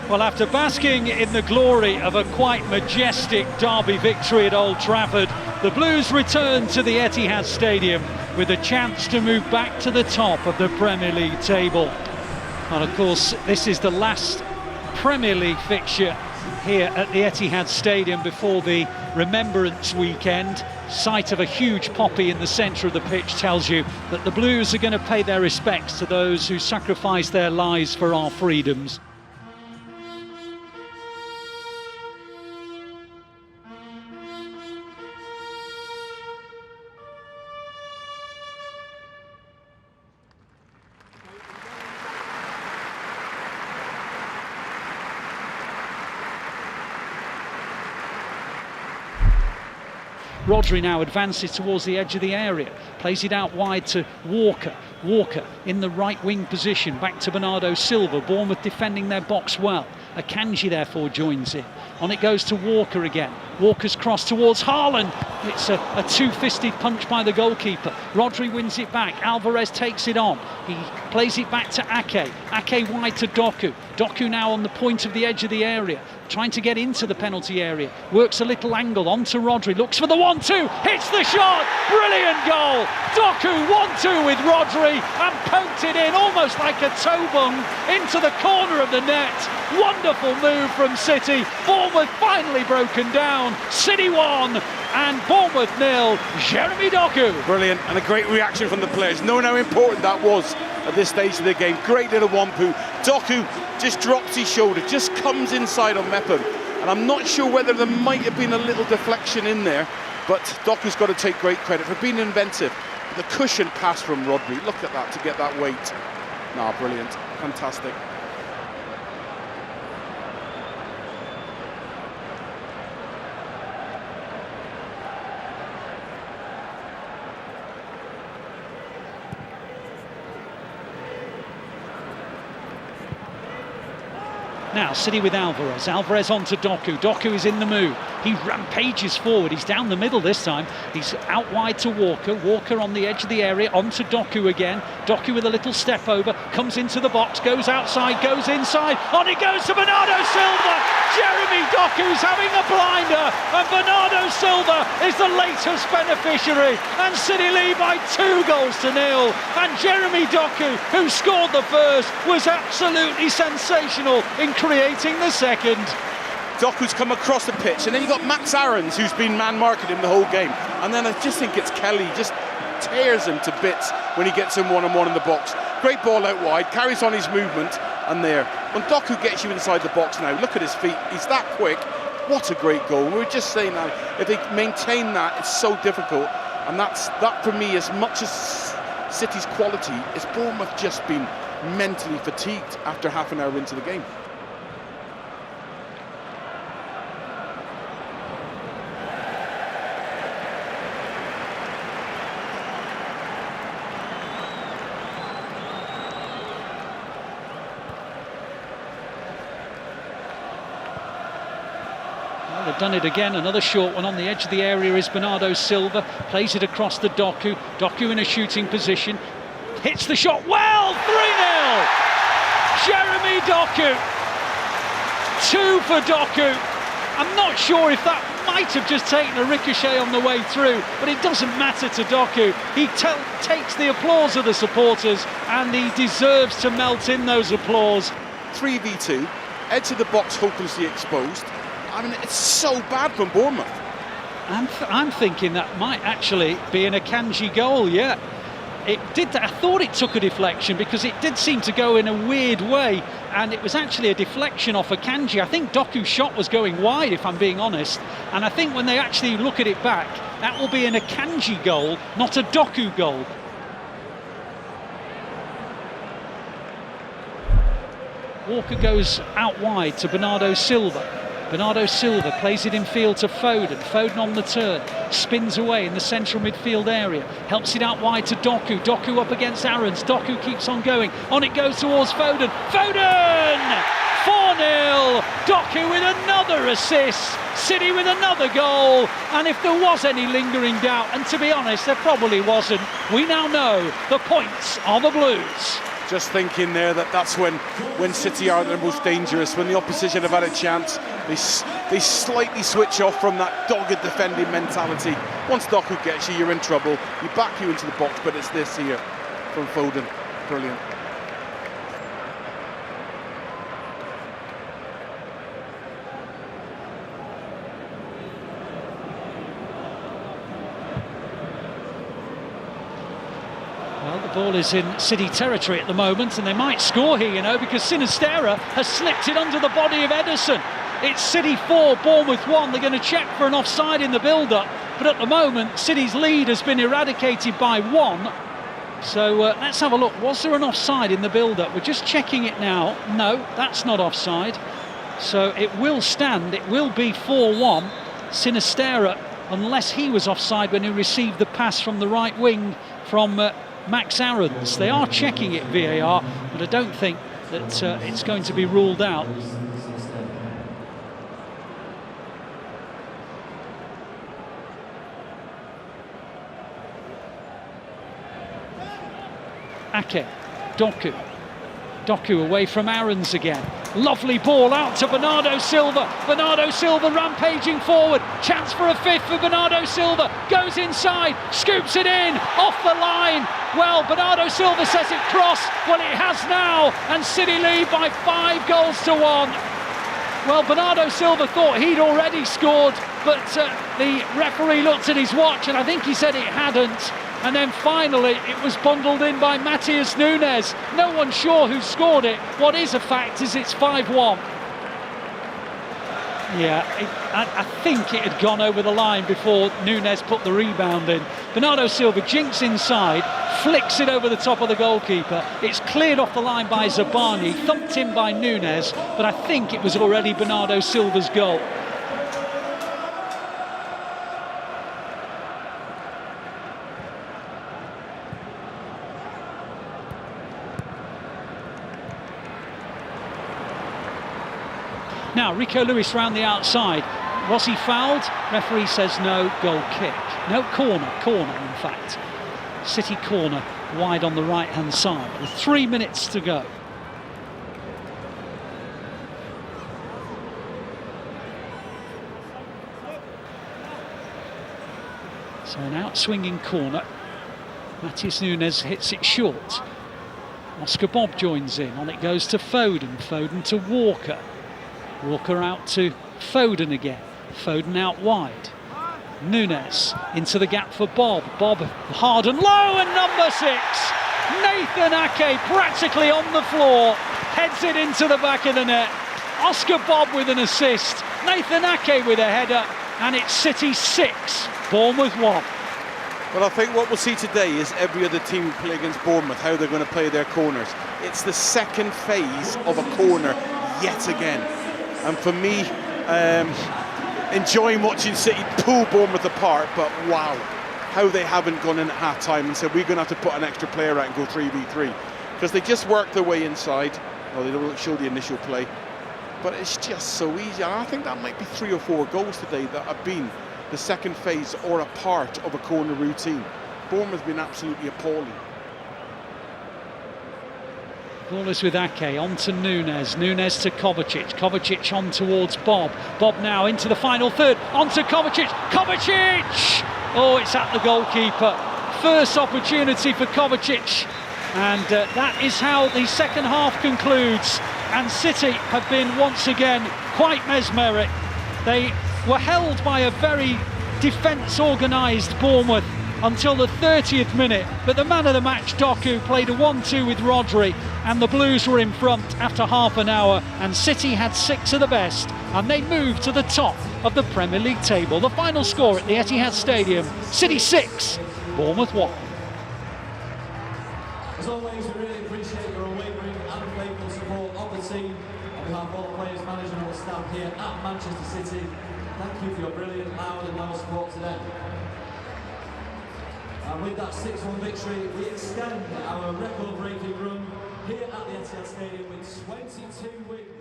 Well, after basking in the glory of a quite majestic derby victory at Old Trafford, the Blues return to the Etihad Stadium with a chance to move back to the top of the Premier League table. And of course, this is the last Premier League fixture here at the Etihad Stadium before the Remembrance weekend. Sight of a huge poppy in the centre of the pitch tells you that the Blues are going to pay their respects to those who sacrificed their lives for our freedoms. Rodri now advances towards the edge of the area, plays it out wide to Walker. Walker in the right wing position, back to Bernardo Silva. Bournemouth defending their box well. Akanji therefore joins in. On it goes to Walker again. Walker's cross towards Haaland. It's a two-fisted punch by the goalkeeper. Rodri wins it back. Alvarez takes it on. He plays it back to Ake. Ake wide to Doku. Doku now on the point of the edge of the area, trying to get into the penalty area. Works a little angle onto Rodri. Looks for the 1-2. Hits the shot. Brilliant goal. Doku 1-2 with Rodri and poked it in almost like a toe bung into the corner of the net. Wonderful move from City. Bournemouth finally broken down. City 1 and Bournemouth 0. Jeremy Doku. Brilliant, and a great reaction from the players, knowing how important that was at this stage of the game. Great little one-poo. Doku just drops his shoulder, just comes inside on Mepham, and I'm not sure whether there might have been a little deflection in there, but Doku's got to take great credit for being inventive. The cushion pass from Rodri, look at that, to get that weight. Brilliant, fantastic. Now City with Alvarez. Alvarez on to Doku. Doku is in the move. He rampages forward. He's down the middle this time. He's out wide to Walker. Walker on the edge of the area. On to Doku again. Doku with a little step over. Comes into the box. Goes outside. Goes inside. On it goes to Bernardo Silva. Jeremy Doku's having a blinder. And Bernardo Silva is the latest beneficiary. And City lead by 2-0. And Jeremy Doku, who scored the first, was absolutely sensational in creating the second. Doku's come across the pitch, and then you got Max Aarons, who's been man-marking him the whole game, and then I just think it's Kelly, just tears him to bits when he gets him one-on-one in the box. Great ball out wide, carries on his movement, and there. When Doku gets you inside the box now, look at his feet, he's that quick. What a great goal. We were just saying now, if they maintain that, it's so difficult, and that for me, as much as City's quality, is Bournemouth just been mentally fatigued after half an hour into the game. They've done it again, another short one on the edge of the area is Bernardo Silva, plays it across to Doku, Doku in a shooting position, hits the shot well, 3-0! Jeremy Doku, 2 for Doku. I'm not sure if that might have just taken a ricochet on the way through, but it doesn't matter to Doku. He takes the applause of the supporters and he deserves to melt in those applause. 3v2, edge of the box hopelessly exposed. I mean, it's so bad from Bournemouth. I'm thinking that might actually be an Akanji goal, yeah. It did. I thought it took a deflection because it did seem to go in a weird way, and it was actually a deflection off Akanji. I think Doku's shot was going wide, if I'm being honest, and I think when they actually look at it back, that will be an Akanji goal, not a Doku goal. Walker goes out wide to Bernardo Silva. Bernardo Silva plays it in field to Foden. Foden on the turn, spins away in the central midfield area, helps it out wide to Doku. Doku up against Aarons. Doku keeps on going. On it goes towards Foden. Foden! 4-0. Doku with another assist. City with another goal. And if there was any lingering doubt, and to be honest, there probably wasn't, we now know the points are the Blues. just thinking there that that's when City are their most dangerous, when the opposition have had a chance, they slightly switch off from that dogged defending mentality. Once Doku gets you, you're in trouble. You back you into the box, but it's this here from Foden. Brilliant. Well, the ball is in City territory at the moment, and they might score here, you know, because Sinisterra has slipped it under the body of Ederson. It's City 4, Bournemouth 1. They're going to check for an offside in the build-up, but at the moment, City's lead has been eradicated by 1. So let's have a look. Was there an offside in the build-up? We're just checking it now. No, that's not offside. So it will stand. It will be 4-1. Sinisterra, unless he was offside when he received the pass from the right wing from Max Aarons. They are checking it, VAR, but I don't think that it's going to be ruled out. Ake, Doku away from Aarons again. Lovely ball out to Bernardo Silva. Bernardo Silva rampaging forward. Chance for a fifth for Bernardo Silva. Goes inside, scoops it in, off the line. Well, Bernardo Silva says it crossed. Well, it has now, and City lead by 5 goals to 1. Well, Bernardo Silva thought he'd already scored, but the referee looked at his watch and I think he said it hadn't. And then finally it was bundled in by Matheus Nunes. No one's sure who scored it. What is a fact is it's 5-1. Yeah, I think it had gone over the line before Nunes put the rebound in. Bernardo Silva jinks inside, flicks it over the top of the goalkeeper. It's cleared off the line by Zabani, thumped in by Nunes, but I think it was already Bernardo Silva's goal. Now, Rico Lewis round the outside. Was he fouled? Referee says no, goal kick. No, corner in fact. City corner, wide on the right-hand side, with 3 minutes to go. So an out-swinging corner. Matheus Nunes hits it short. Oscar Bob joins in. On it goes to Foden. Foden to Walker. Walker out to Foden again. Foden out wide. Nunes into the gap for Bob. Bob hard and low, and number 6. Nathan Ake practically on the floor. Heads it into the back of the net. Oscar Bob with an assist. Nathan Ake with a header. And it's City 6, Bournemouth 1. Well, I think what we'll see today is every other team play against Bournemouth, how they're going to play their corners. It's the second phase of a corner yet again. And for me, enjoying watching City pull Bournemouth apart, but wow, how they haven't gone in at half-time and said we're going to have to put an extra player out and go 3v3. Because they just work their way inside. Well, they don't show the initial play. But it's just so easy. And I think that might be 3 or 4 goals today that have been the second phase or a part of a corner routine. Bournemouth have been absolutely appalling. Ball is with Ake, on to Nunes, Nunes to Kovacic, Kovacic on towards Bob, Bob now into the final third, on to Kovacic, Kovacic! Oh, it's at the goalkeeper. First opportunity for Kovacic, and that is how the second half concludes, and City have been once again quite mesmeric. They were held by a very defence-organised Bournemouth until the 30th minute, but the man of the match, Doku, played a 1-2 with Rodri, and the Blues were in front after half an hour, and City had 6 of the best, and they moved to the top of the Premier League table. The final score at the Etihad Stadium, City 6, Bournemouth 1. As always, we really appreciate your unwavering and unfaithful support of the team. On behalf of all the players, managers and all the staff here at Manchester City, thank you for your brilliant, loud and loyal support today. And with that 6-1 victory, we extend our record-breaking run here at the Etihad Stadium with 22 wins.